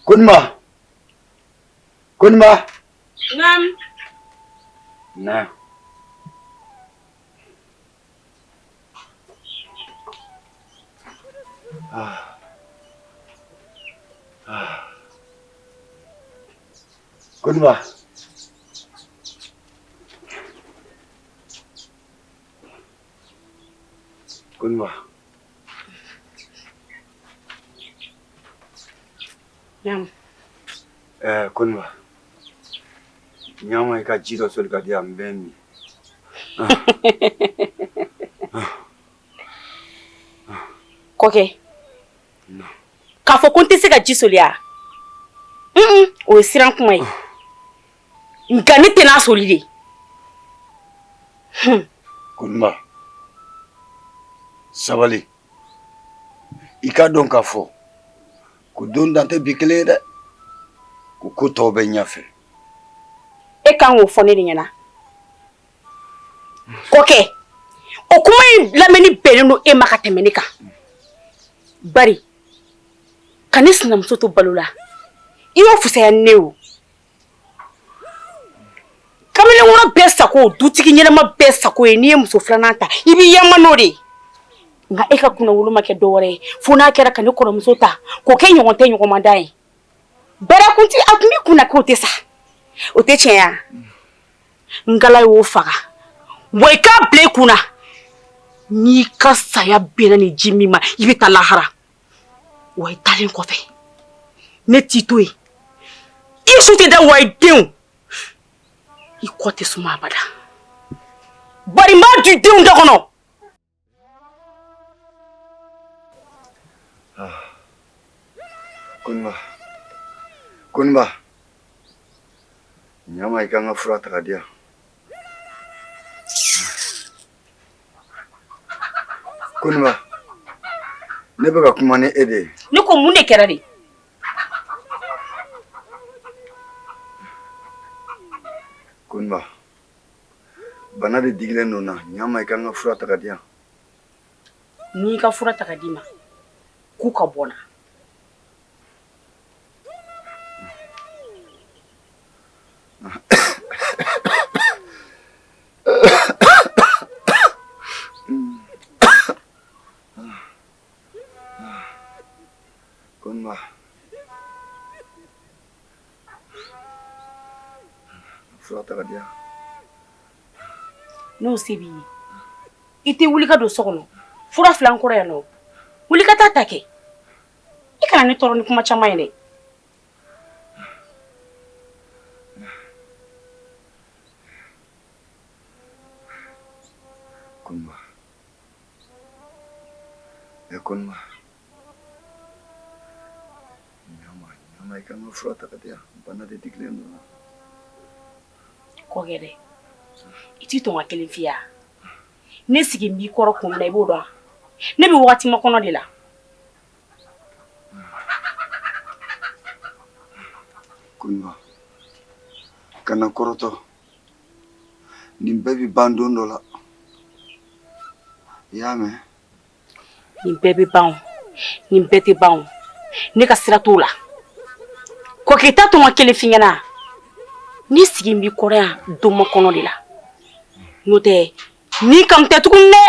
Kunma. Naam. Na. Kunma. Naam. Kunma. Nyama ika jiro soli kadi ambeni. Koke. No. K'a fɔ ko n tɛ se ka ji soli a? O ye siran kuma ye. Nka ne tɛna soli de. Kunma. Sabali. I ka dɔn k'a fɔ ko don dan tɛ bi kelen ye dɛ. Ko tɔw bɛ ɲɛfɛ. E kan k'o fɔ ne de ɲɛna. Koke. O kuma in lamɛnni bɛnnen don e ma ka tɛmɛ ne kan. Bari. Ka ne sinamuso to balo la. I y'o fusaya ne o. Kamalen wolo bɛɛ sago, dutigi ɲɛnama bɛɛ sago ye n'i ye muso filanan ta. I b'i yama n'o de. Nka e ka kunna wolo ma kɛ dɔ wɛrɛ ye. Fo n'a kɛra ka ne kɔrɔmuso ta. K'o kɛ ɲɔgɔn tɛ ɲɔgɔn ma da ye. Barakunti a tun b'i kunna k'o tɛ sa. O tɛ tiɲɛ ya. Ngala y'o faga. Wa i k'a bila i kunna. N'i ka saya bɛnna ni ji min ma, i bɛ taa lahara. Wa i talen kɔfɛ. Ne t'i to yen. I su tɛ da wa i denw. I kɔ tɛ suma abada. Bari n b'a di denw da kɔnɔ. Kunba. Nyama i ka n ka fura ta ka di yan. Kunba. Ne bɛ ka kuma ni e de ye. Ne ko mun de kɛra de? Kunba. Bana de digilen don na. Nyama i ka n ka fura ta ka di yan. N'i ka fura ta ka di ma, k'u ka bɔ na. Kunba. Fura ta ka di yan. N'o se b'i ye, i tɛ wuli ka don so kɔnɔ. Fura fila n kɔrɔ yan nɔ. Wuli ka taa ta kɛ. I kana ne tɔɔrɔ ni kuma caman ye dɛ. Kunba. Kunba. Nyama i ka n ka fura ta ka di yan. Bana de digilen don na. Kɔkɛ dɛ. I t'i tɔn ka kelen f'i ya. Ne sigi n b'i kɔrɔ kun min na i b'o dɔn. Ne bɛ wagati makɔnɔ de la. Kunba. Kana kɔrɔtɔ. Nin bɛɛ bi ban don dɔ la. I y'a mɛn? Nin bɛɛ bɛ ban. Nin bɛɛ tɛ ban. Ne ka sira t'o la. Kɔkɛ i t'a tɔn ka kelen f'i ɲɛna. Ne sigi n b'i kɔrɔ yan don makɔnɔ de la. N'o tɛ, n'i kan tɛ tugun dɛ.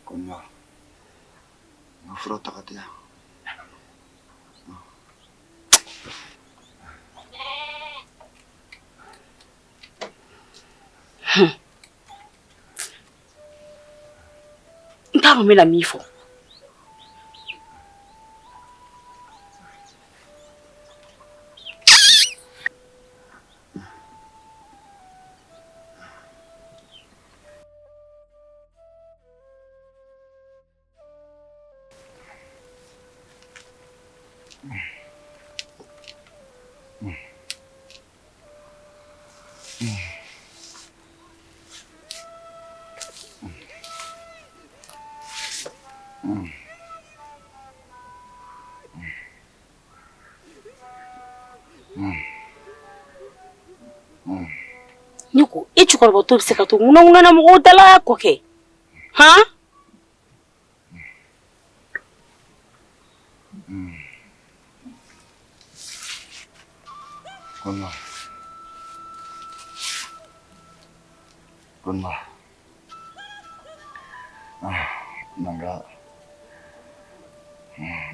Kunba. N ka fura ta ka di yan. N t'a dɔn n bɛna min fɔ. Ne ko e cɛkɔrɔba to bɛ se ka to ŋunanŋunan na mɔgɔw dala Kɔkɛ. Han? Kunma. Kunma. Nanga.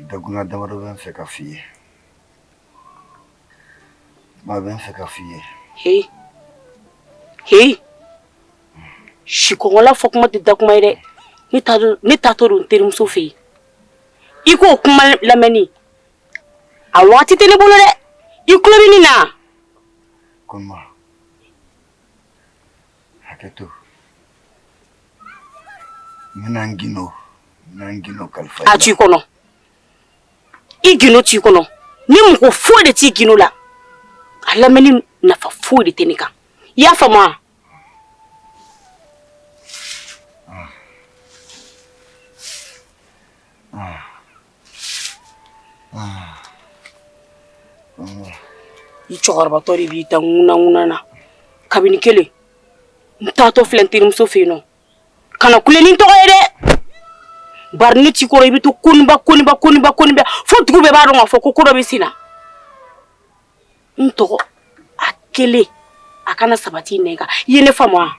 Daguna damaro ben fɛ ka f'i ye. Ma ben fɛ ka f'i ye. Hey. Shikola fɔ kuma tɛ dakuma ye dɛ. Ne ta to don terimuso fɛ yen. I ko kuma lamɛnni. A waati tɛ ne bolo dɛ. I kulo bɛ nin na. Kunma. Haketo. Minangino kalifa. A ci kɔnɔ. I gino ci kɔnɔ. Ni mɔgɔ foyi de t'i gino la. A lamɛnni nafa foyi de tɛ ne kan. I y'a faamu? I cɛkɔrɔbatɔ de b'i da ŋuna na. Kabini kelen. N taatɔ filɛ n terimuso fɛ yen nɔ. Kana kule ni tɔgɔ ye dɛ. Bari ne t'i kɔrɔ i bɛ to koniba fo dugu bɛɛ b'a dɔn k'a fɔ ko dɔ bɛ sen na. N tɔgɔ a kelen a kana sabati nɛn kan. I ye ne faamu?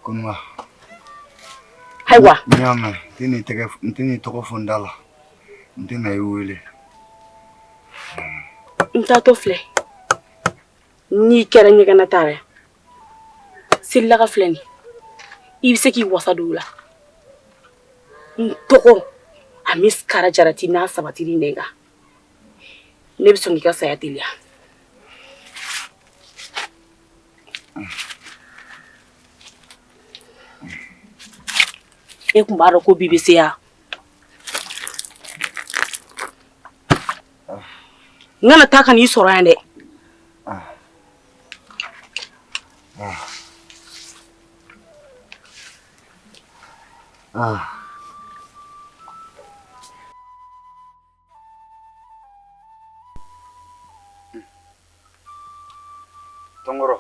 Kunma. Ayiwa. N y'a mɛn. N tɛ n'i tɔgɔ fɔ n da la. N tɛ na i wele. N taatɔ filɛ. N'i kɛra ɲɛgɛnna ta yɛrɛ. Selilaga filɛ nin. I bɛ se k'i wasa don o la. N tɔgɔ a Miss Kara Jarati n'a sabatili nɛn kan. Ne bɛ sɔn k'i ka saya teliya. E kun b'a dɔn ko bi bɛ se yan. N kana taa ka n'i sɔrɔ yan dɛ. Tɔngɔrɔ.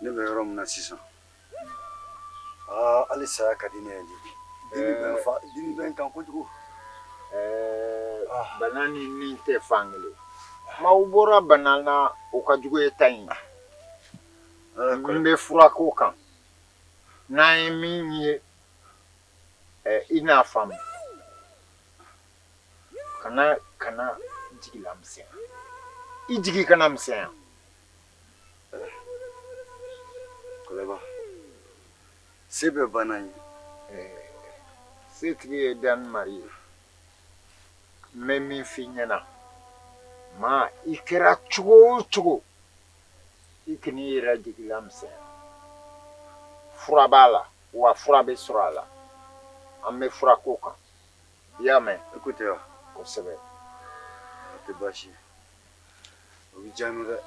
Ne bɛ yɔrɔ min na sisan. Hali saya ka di ne ye. Dimi bɛ n kan kojugu. Bana ni tɛ fankelen. Maaw bɔra bana na o ka jugu ye ta in. N bɛ furako kan. N'an ye min ye i n'a faamu. Kana jigi la misɛnya. I jigi kana misɛnya. Kɔlɛba. Se bɛ bana ye. Setigi ye Dan Mari ye. N bɛ min f'i ɲɛna. Ma i kɛra cogo o cogo. I k'i yɛrɛ jigi la misɛnya. Fura b'a la wa fura bɛ sɔrɔ a la. An bɛ furako kan. I y'a mɛn? Écoutez wa. Kosɛbɛ. O tɛ baasi ye. O bɛ diya n ye dɛ.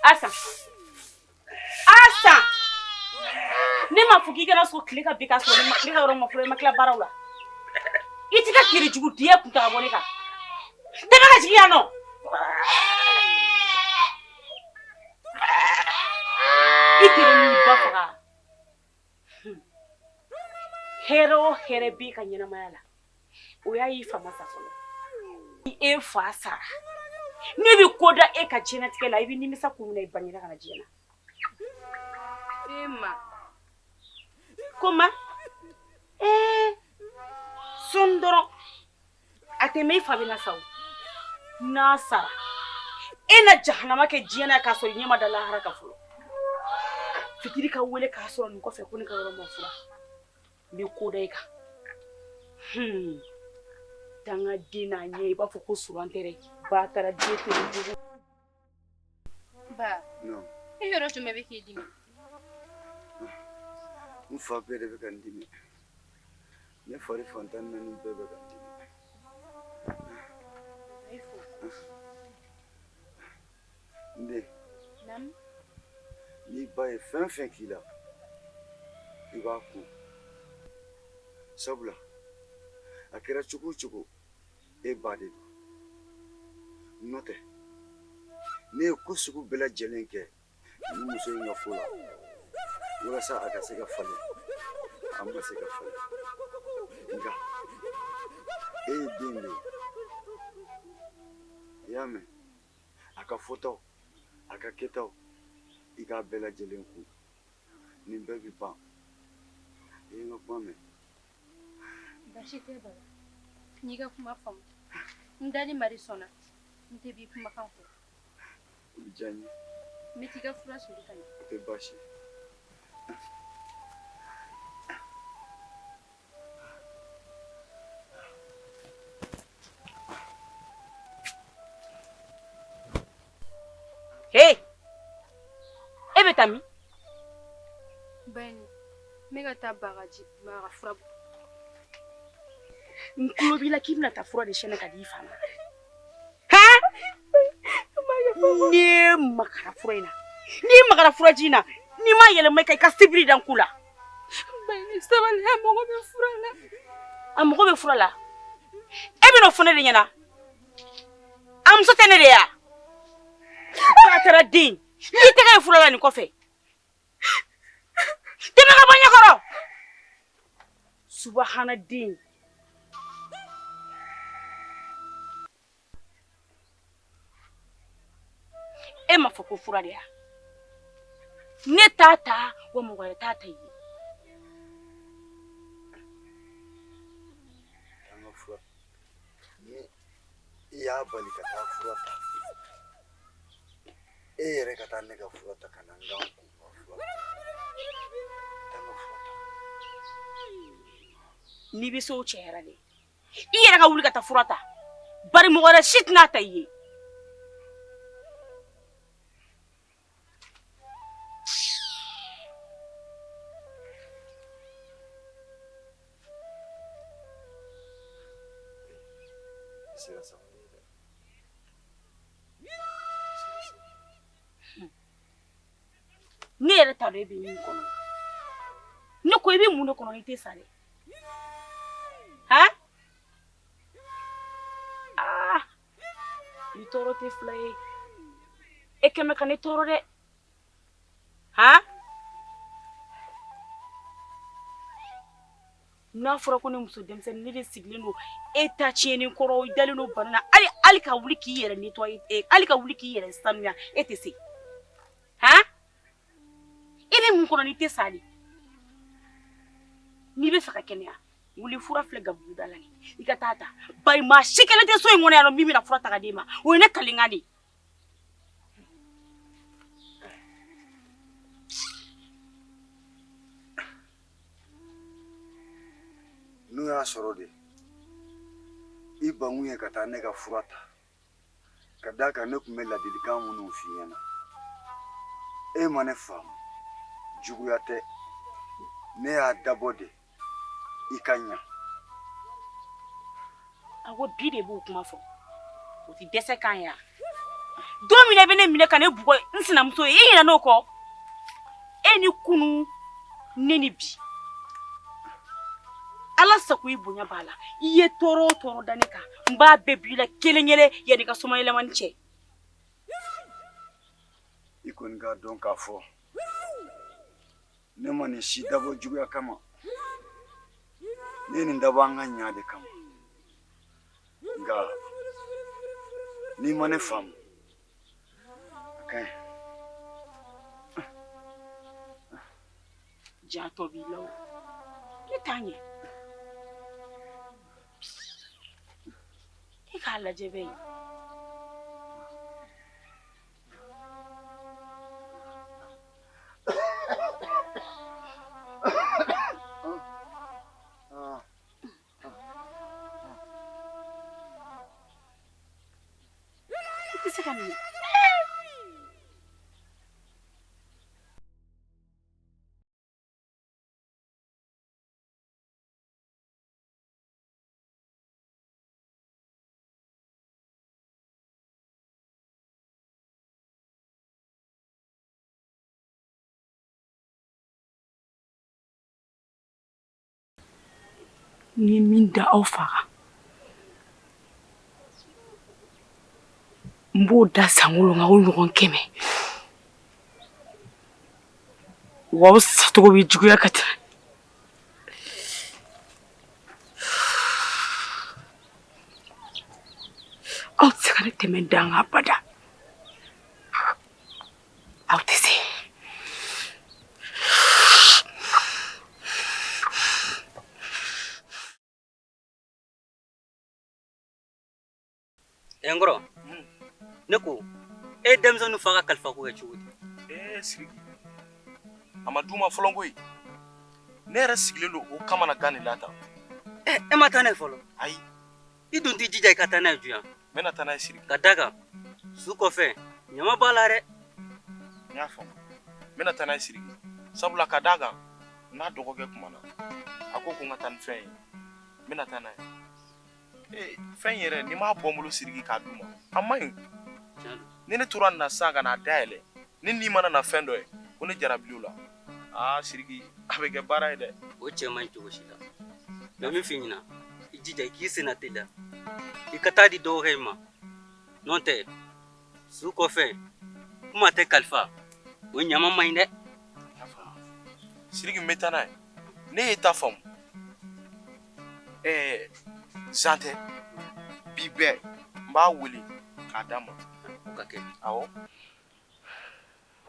Asa! Ne m'a fɔ k'i kana so tile ka bi ka sɔrɔ ne ka yɔrɔ ma fɔlɔ i ma tila baaraw la. I t'i ka kiri jugu diɲɛ kun ta ka bɔ ne kan. Dɛmɛ ka jigin yan nɔ. I kɛra min ba faga. Hɛrɛ o hɛrɛ b'i ka ɲɛnamaya la. O y'a y'i fa ma sa fɔlɔ. I e fa sara. Ne bɛ ko da e ka diɲɛlatigɛ la i bɛ nimisa kun minɛ i bangera ka na diɲɛ na. Ma. Comment? Son dɔrɔn a tɛ mɛn i fa bɛna sa o. N'a sara e na jahanama kɛ diɲɛ na k'a sɔrɔ i ɲɛ ma da lahara kan fɔlɔ. Fitiri ka wele k'a sɔrɔ nin kɔfɛ ko ne ka yɔrɔ ma fura. N bɛ ko da i kan. Dangaden n'a ɲɛ i b'a fɔ ko suran tɛ dɛ. Ba taara den teri jugu. Ba. Non. E yɔrɔ jumɛn bɛ k'i dimi? N fa bɛɛ de bɛ ka n dimi. Ne fari fantan naani bɛɛ bɛ ka n dimi. N den. Naamu. N'i ba ye fɛn fɛn k'i la i b'a kun. Sabula a kɛra cogo o cogo e ba de don. Note. Ne ko sugu bɛɛ lajɛlen kɛ ni muso in ka fo la walasa a ka se ka falen a ma se ka falen nka e ye den de ye i y'a mɛn a ka fɔtaw a ka kɛtaw i k'a bɛɛ lajɛlen kun nin bɛɛ bi ban i ye n ka kuma mɛn. Basi tɛ baba. N'i ka kuma faamu. N dali Mari sɔnna. N tɛ b'i kumakan fɔ. O bɛ diya n ye. N bɛ t'i ka fura soli ka na. O tɛ baasi ye. Hey! E bɛ taa min? Bani, n bɛ ka taa bagaji baga fura bɔ. N tulo b'i la k'i bɛna taa fura de sɛnɛ ka di i fa ma. Han! N'i magara fura in na, n'i magara furaji in na, n'i ma yɛlɛma i ka sibiri da n ku la. Bani, sabali, a mago bɛ fura la. A mago bɛ fura la? E bɛna o fɔ ne de ɲɛna? A muso tɛ ne de ya? A kɛra den, n'i tɛgɛ ye fura la nin kɔfɛ. Tɛmɛ ka bɔ ɲɛkɔrɔ. Subahana den. E ma fɔ ko fura de ya? Ne t'a ta wa mɔgɔ wɛrɛ t'a ta ye. An ka fura ni i y'a bali ka taa fura ta e yɛrɛ ka taa ne ka fura ta ka na n kan kun ka fura ta taa n ka fura ta. N'i bɛ se o cɛ yɛrɛ de i yɛrɛ ka wuli ka taa fura ta bari mɔgɔ wɛrɛ si tɛna ta i ye. Ne yɛrɛ t'a dɔn e bɛ min kɔnɔ. Ne ko i bɛ mun de kɔnɔ i tɛ sa dɛ. Han? Ni tɔɔrɔ tɛ fila ye. E kɛmɛ ka ne tɔɔrɔ dɛ. Han? N'a fɔra ko ne muso denmisɛnnin ne de sigilen don e ta tiɲɛni kɔrɔ i dalen don bana na hali ka wuli k'i yɛrɛ nettoyer hali ka wuli k'i yɛrɛ sanuya e tɛ se. Han? I bɛ mun kɔnɔ n'i tɛ sa de. N'i bɛ fɛ ka kɛnɛya wuli fura filɛ gabugu da la nin i ka taa ta bari maa si kelen tɛ so in kɔnɔ yan nɔ min bɛna fura ta ka d'e ma o ye ne kalenkan de ye. N'o y'a sɔrɔ de i bankun ye ka taa ne ka fura ta ka d'a kan ne tun bɛ ladilikan minnu f'i ɲɛna e ma ne faamu juguya tɛ ne y'a dabɔ de i ka ɲa. Awɔ bi de b'o kuma fɔ o tɛ dɛsɛ kan ya. Don min na i bɛ ne minɛ ka ne bugɔ n sinamuso ye i ɲinɛ n'o kɔ e ni kunu ne ni bi. Ala sago i bonya b'a la i ye tɔɔrɔ o tɔɔrɔ da ne kan n b'a bɛɛ b'i la kelen kelen yanni ka soma yɛlɛmani cɛ. I kɔni k'a dɔn k'a fɔ ne ma nin si dabɔ juguya kama ne ye nin dabɔ an ka ɲa de kama nka n'i ma ne faamu a ka ɲi. Jatɔ b'i la o ne t'a ɲɛ. I k'a lajɛ bɛ yen. I tɛ se ka min. Ni min da aw faga Mbo da sangolo nga ɲɔgɔn kɛmɛ. Wa o satogo bɛ juguya ka tɛmɛ. Aw tɛ se ka ne tɛmɛ dan ka bada. Aw tɛ se. Engro. Ne ko e denmisɛnninw faga kalifa ko kɛ cogo di? Siriki ama duma fɔlɔ koyi ne yɛrɛ sigilen don o kama na gan nin lata E ma taa n'a ye fɔlɔ? ayi I dun t'i jija I ka taa n'a ye juya. n bɛna taa n'a ye Siriki Ka da kan su kɔfɛ ɲama b'a la dɛ. n y'a faamu n bɛna taa n'a ye Siriki sabula ka da kan n'a dɔgɔkɛ kuma na a ko n ka taa ni fɛn ye n bɛna taa n'a ye fɛn yɛrɛ ni m'a bɔ n bolo Siriki k'a d'u ma a man ɲi ni ne tora nin na sisan ka n'a dayɛlɛ ni mana na fɛn dɔ ye ko ne jarabilew la Siriki a bɛ kɛ baara ye dɛ. O cɛ man ɲi cogo si la. Mais min f'i ɲɛna I jija I k'i senna teliya I ka taa di dɔgɔkɛ in ma n'o tɛ su kɔfɛ kuma tɛ kalifa o ɲama man ɲi dɛ. Siriki n bɛ taa n'a ye ne ye ta faamu zan tɛ bi bɛɛ n b'a wele k'a d'a ma O ka kɛ. awɔ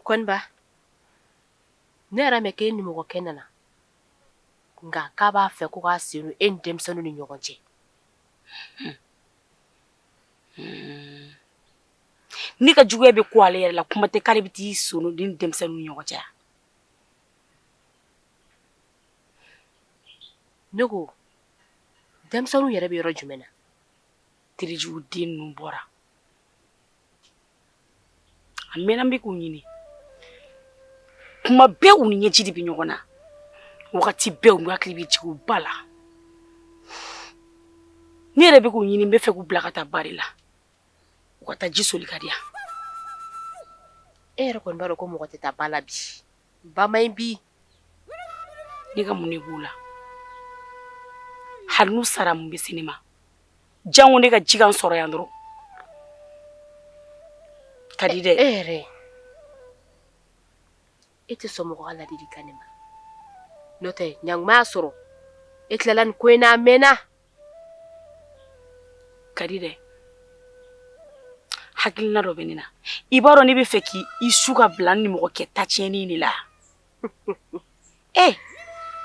Kɔniba ne yɛrɛ mɛn k'e nimɔgɔkɛ nana nka k'a b'a fɛ ko k'a sen don e ni denmisɛnninw ni ɲɔgɔn cɛ. Ne ka juguya bɛ ko ale yɛrɛ la kuma tɛ k'ale bɛ t'i sonu ni denmisɛnninw ni ɲɔgɔn cɛ. Ne ko denmisɛnninw yɛrɛ bɛ yɔrɔ jumɛn na? Terijugu den ninnu bɔra. A mɛnna n bɛ k'u ɲini. Kuma bɛɛ u ni ɲɛji de bɛ ɲɔgɔn na. Wagati bɛɛ u hakili bɛ jigin u ba la. Ne yɛrɛ bɛ k'u ɲini n bɛ fɛ k'u bila ka taa bari la. U ka taa ji soli ka di yan. E yɛrɛ kɔni b'a dɔn ko mɔgɔ tɛ taa ba la bi. Ba ma ɲi bi. Ne ka mun de b'u la. Hali n'u sara mun bɛ se ne ma. Jango ne ka ji kan sɔrɔ yan dɔrɔn. Ka di dɛ. E yɛrɛ e tɛ sɔn mɔgɔ ka ladilikan ne ma. N'o tɛ ɲankuma y'a sɔrɔ e tilala nin ko in na a mɛnna. Ka di dɛ. Hakilina dɔ bɛ ne na. I b'a dɔn ne bɛ fɛ k'i su ka bila ni mɔgɔ kɛ ta tiɲɛni de la.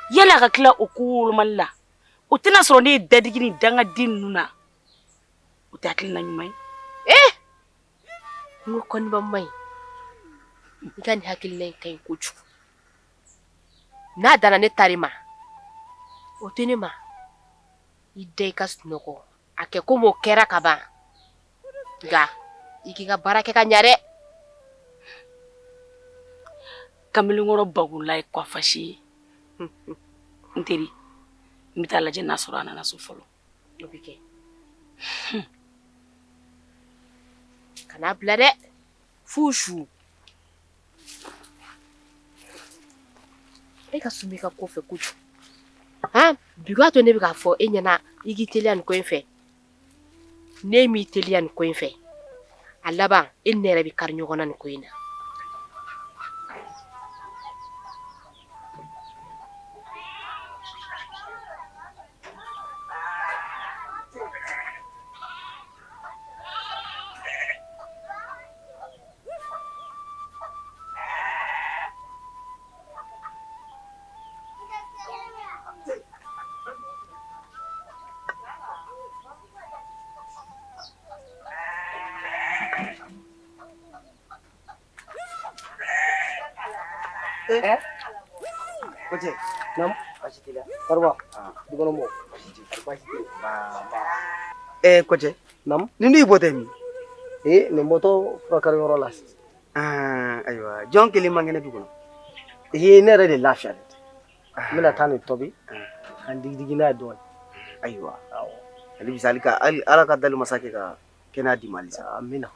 Yala a ka tila o ko wolomali la. O tɛna sɔrɔ ne ye dadigi ni dangaden ninnu na. O tɛ hakilina ɲuman ye. N ko Kɔniba ma ɲi. I ka nin hakilina in ka ɲi kojugu. N'a dara ne tari ma o tɛ ne ma. I da I ka sunɔgɔ a kɛ komi o kɛra ka ban. Nka I k'i ka baara kɛ ka ɲa dɛ. Kamalenkɔrɔ bagula ye kwafasi ye. N teri n bɛ taa lajɛ n'a sɔrɔ a nana so fɔlɔ. O bɛ kɛ. Kana bila dɛ. F'u su. E ka sun b'i ka ko fɛ kojugu. Bi k'a to ne bɛ k'a fɔ e ɲɛna I k'i teliya nin ko in fɛ. Ne m'i teliya nin ko in fɛ. A laban e ni ne yɛrɛ bɛ kari ɲɔgɔn na nin ko in na. Koce, nam, Karba, di mana mau? Koce, nam, ni ibu mi. Ni moto prakari orang las. Aywa John kelen man kɛnɛ du kɔnɔ. Ne yɛrɛ de lafiyalen tɛ. N bɛna taa nin tobi ka n digidigi n'a ye dɔɔnin. Ayiwa ale bisa ala ka dali masakɛ ka kɛnɛya di ma halisa. Amina.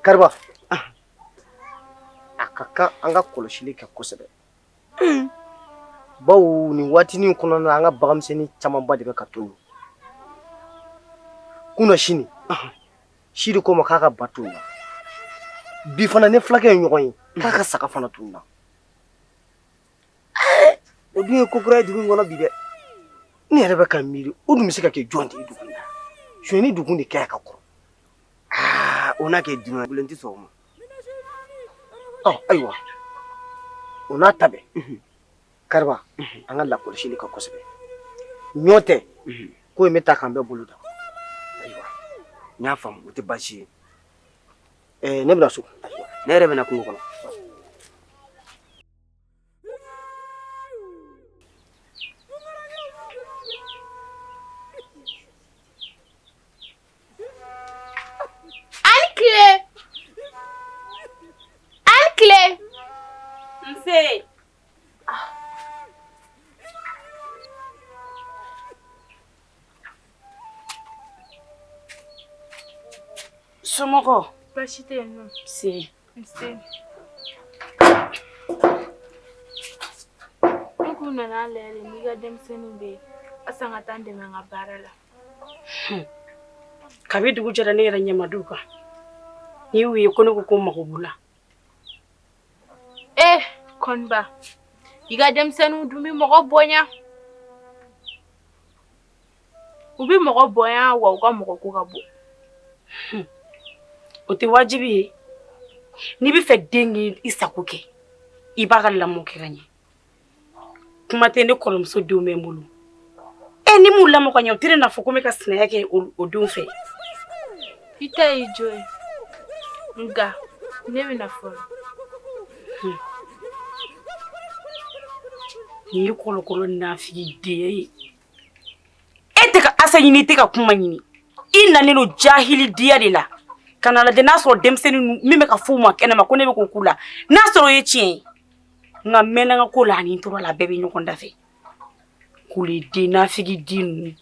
Kariba, a ka kan an ka kɔlɔsili kɛ kosɛbɛ. Bawo nin waatinin kɔnɔna na an ka baganmisɛnnin camanba de bɛ ka to yen. Kunna sini Sidi ko ma k'a ka batu na bi fana ne fulakɛ ye ɲɔgɔn ye k'a ka saga fana tun na o dun ye ko kura ye dugu in kɔnɔ bi dɛ ne yɛrɛ bɛ ka miiri o dun bɛ se ka kɛ jɔn de ye dugu in na sonyani dugu de kɛ ka kɔrɔ o n'a kɛ dunan bilen tɛ sɔn o ma ayiwa o n'a ta bɛɛ Kariba an ka lakɔlɔsili ka kosɛbɛ ɲɔ tɛ ko in bɛ ta k'an bɛɛ bolo da ayiwa n y'a faamu o tɛ baasi ye ne bɛna so ne yɛrɛ bɛna kungo kɔnɔ Nse somɔgɔ Baasi tɛ yen nɔ. se Nse. N kun nana lajɛ de n'i ka denmisɛnninw bɛ yen asan ka taa n dɛmɛ n ka baara la. kabi dugu jɛra ne yɛrɛ ɲɛmadu kan n'i y'u ye ko ne ko mago b'u la Kɔniba i ka denmisɛnninw dun bɛ mɔgɔ bonya. U bɛ mɔgɔ bonya wa u ka mɔgɔ ko ka bon. o tɛ wajibi ye n'i bɛ fɛ den k'i sago kɛ i b'a ka lamɔ kɛ ka ɲɛ kuma tɛ ne kɔrɔmuso denw bɛ n bolo ni m'u lamɔ ka ɲɛ o tɛ ne n'a fɔ ko n bɛ ka sinaya kɛ o denw fɛ I ta y'i jɔ ye nka ne bɛna fɔlɔ. nin ye kɔlɔkɔlɔ nafigi den ye e tɛ ka asa ɲini i tɛ ka kuma ɲini i nanen don jahili diya de la ka na lajɛ n'a sɔrɔ denmisɛnnin min bɛ ka f'u ma kɛnɛma ko ne bɛ k'o k'u la n'a sɔrɔ o ye tiɲɛ ye nka mɛnna n ka ko la ani n tora la bɛɛ bɛ ɲɔgɔn dafɛ kule den nafigi den ninnu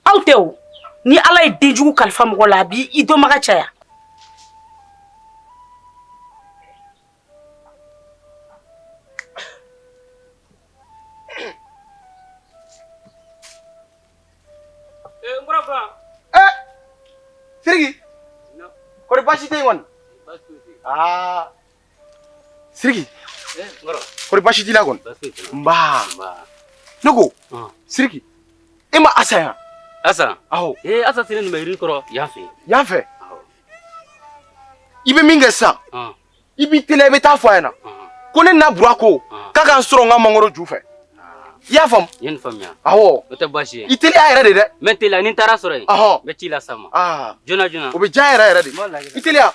aw tɛ o ni ala ye denjugu kalifa mɔgɔ la a b'i dɔnbaga caya Siriki kɔri baasi tɛ yen kɔni Siriki kɔri baasi t'i la kɔni nba ne ko Siriki e ma Asa yan Asa awɔ Asa sini nin bɛ yiri kɔrɔ yan fɛ i bɛ min kɛ sisan i b'i teliya i bɛ taa fɔ a ɲɛna ko ne na bura ko k'a ka n sɔrɔ n ka mangoro ju fɛ i y'a faamu i ye nin faamuya awɔ o tɛ baasi ye i teliya yɛrɛ de dɛ n bɛ teliya ni n taara sɔrɔ yen n bɛ ci las'a ma joona joona o bɛ diya yɛrɛ yɛrɛ de i teliya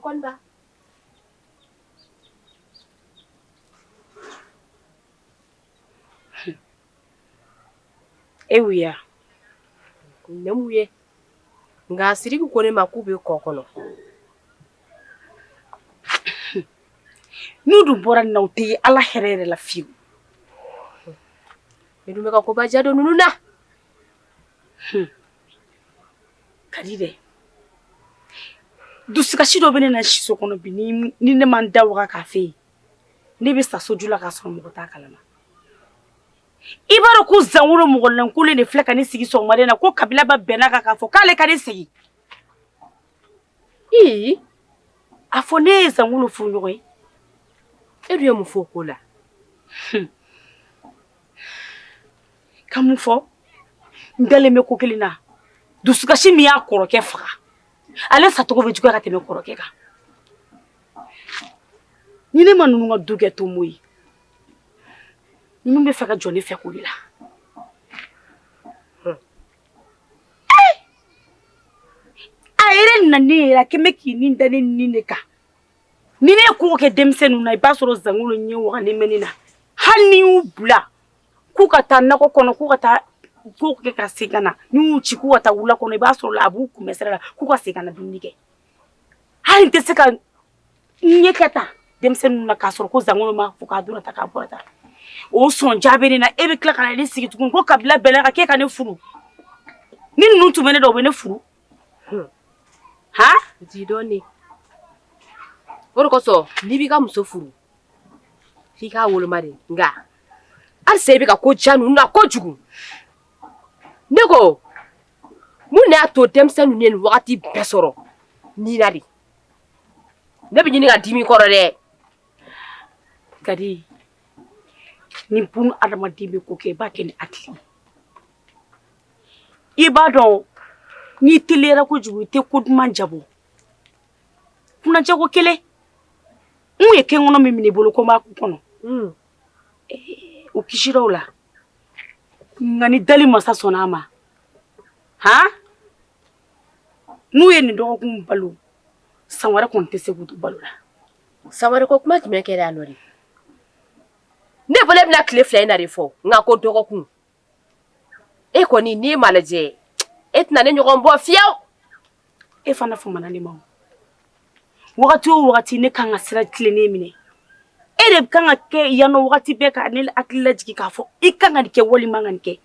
Kɔniba e wuya ne m'u ye nka Siriki ko ne ma k'u bɛ kɔ kɔnɔ n'u dun bɔra nin na u tɛ ye ala hɛrɛ yɛrɛ la fiyewu ne dun bɛ ka koba diya don ninnu na ka di dɛ dusukasi dɔ bɛ ne na siso kɔnɔ bi ni ne ma n da waga k'a fɛ yen ne bɛ sa soju la k'a sɔrɔ mɔgɔ t'a kalama i b'a dɔn ko zanwolo mɔgɔlankolon de filɛ ka ne sigi sɔgɔmaden na ko kabila ba bɛnna kan k'a fɔ k'ale ka ne sigi a fɔ ne ye zanwolo furu ɲɔgɔn ye e dun ye mun fɔ o ko la ka mun fɔ n dalen bɛ ko kelen na dusukasi min y'a kɔrɔkɛ faga ale sacogo bɛ juguya ka tɛmɛ kɔrɔkɛ kan ni ne ma ninnu ka du kɛ tomo ye ninnu bɛ fɛ ka jɔ ne fɛ ko de la a yɛrɛ na ne yɛrɛ a kɛ mɛ k'i nin da ne nin de kan ni ne ye ko kɛ denmisɛnninw na i b'a sɔrɔ zanwolo ɲɛ wagalen bɛ ne na hali ni y'u bila k'u ka taa nakɔ kɔnɔ k'u ka taa ko kɛ ka segin ka na ni y'u ci k'u ka taa wula kɔnɔ i b'a sɔrɔ la a b'u kunbɛn sira la k'u ka segin ka na dumuni kɛ hali n tɛ se ka ɲɛ kɛ ta denmisɛnninw na k'a sɔrɔ ko zanwolo ma fɔ k'a donna ta k'a bɔra ta o sɔn jaabi ne na e bɛ tila ka na ne sigi tuguni ko kabila bɛnna ka k'e ka ne furu ni ninnu tun bɛ ne dɔn u bɛ ne furu ha O t'i dɔn ne. O de kosɔn n'i b'i ka muso furu f'i k'a woloma de nka halisa i bɛ ka ko diya ninnu na kojugu. Ne ko mun de y'a to denmisɛnnin ninnu ye nin wagati bɛɛ sɔrɔ ni na de. Ne bɛ ɲini ka dimi kɔrɔ dɛ. Kadi ni bun adamaden bɛ ko kɛ i b'a kɛ ni hakili. I b'a dɔn n'i teliyara kojugu i tɛ ko duman jabɔ. Kunnajɛ ko kelen n ye kɛn kɔnɔ min minɛ i bolo ko n b'a k'u kɔnɔ. O kisira o la nka ni dali masa sɔnna a ma n'u ye nin dɔgɔkun balo san wɛrɛ kɔni tɛ se k'u to balo la. San wɛrɛ ko kuma jumɛn kɛra yan nɔ de? Ne bolo e bɛna tile 2 in na de fɔ nka ko dɔgɔkun. E kɔni n'i ma lajɛ e tɛna ne ɲɔgɔn bɔ fiyewu. E fana famana ne ma o. Wagati o wagati ne kan ka sira tilennen minɛ e de kan ka kɛ yan nɔ wagati bɛɛ ka ne hakili lajigi k'a fɔ i kan ka nin kɛ wali man ka nin kɛ.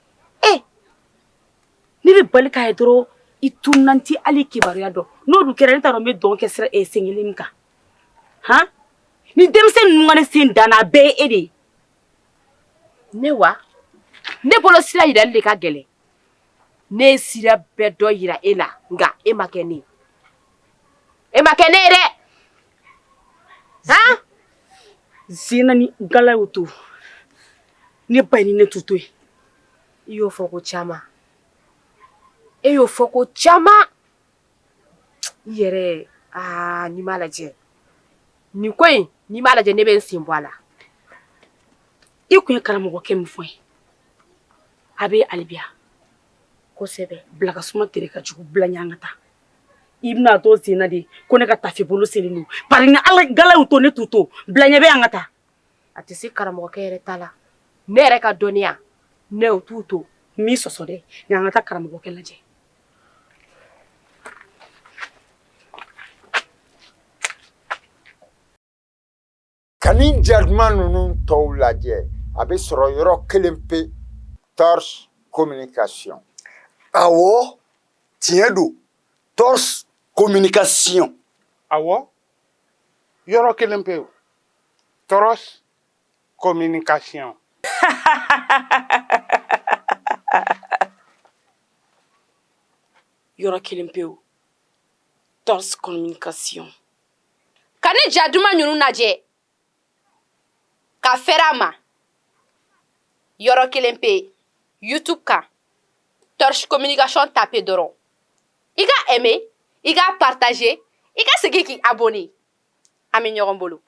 Ne bɛ bali k'a ye dɔrɔn i tununanti hali kibaruya dɔn n'o dun kɛra ne t'a dɔn n bɛ dɔn kɛ sira sen kelen min kan. Ni denmisɛnnin ninnu ka ne sen danna a bɛɛ ye e de ye. Ne wa ne bolo sira yirali de ka gɛlɛn. Ne ye sira bɛɛ dɔ yira e la nka e ma kɛ ne ye. E ma kɛ ne ye dɛ. Zena ni gala y'o to ne ba ni ne t'u to yen. I y'o fɔ ko caman. E y'o fɔ ko caman. I yɛrɛ n'i m'a lajɛ nin ko in n'i m'a lajɛ ne bɛ n sen bɔ a la. I kun ye karamɔgɔkɛ min fɔ ye a bɛ halibiya kosɛbɛ. bila ka suma tere ka jugu bila ɲɛ an ka taa. I bɛna to Zena de ko ne ka tafe bolo selen don bari ni ala gala y'u to ne t'u to bila ɲɛ bɛ an ka taa. A tɛ se karamɔgɔkɛ yɛrɛ ta la ne yɛrɛ ka dɔnniya ne y'o t'u to. Min sɔsɔ dɛ ni an ka taa karamɔgɔkɛ lajɛ. Kani jaduma ninnu tɔw lajɛ a bɛ sɔrɔ yɔrɔ kelen pe Torche Communication. Awɔ tiɲɛ don Torche Communication. Awɔ yɔrɔ kelen pe Torche Communication. Yɔrɔ kelen pewu Torche Communication. Ka ne jaduma ninnu lajɛ ka fɛrɛ a ma yɔrɔ kelen pe YouTube kan Torche Communication tape dɔrɔn i ka aimer i ka partager i ka segin k'i abonner an bɛ ɲɔgɔn bolo.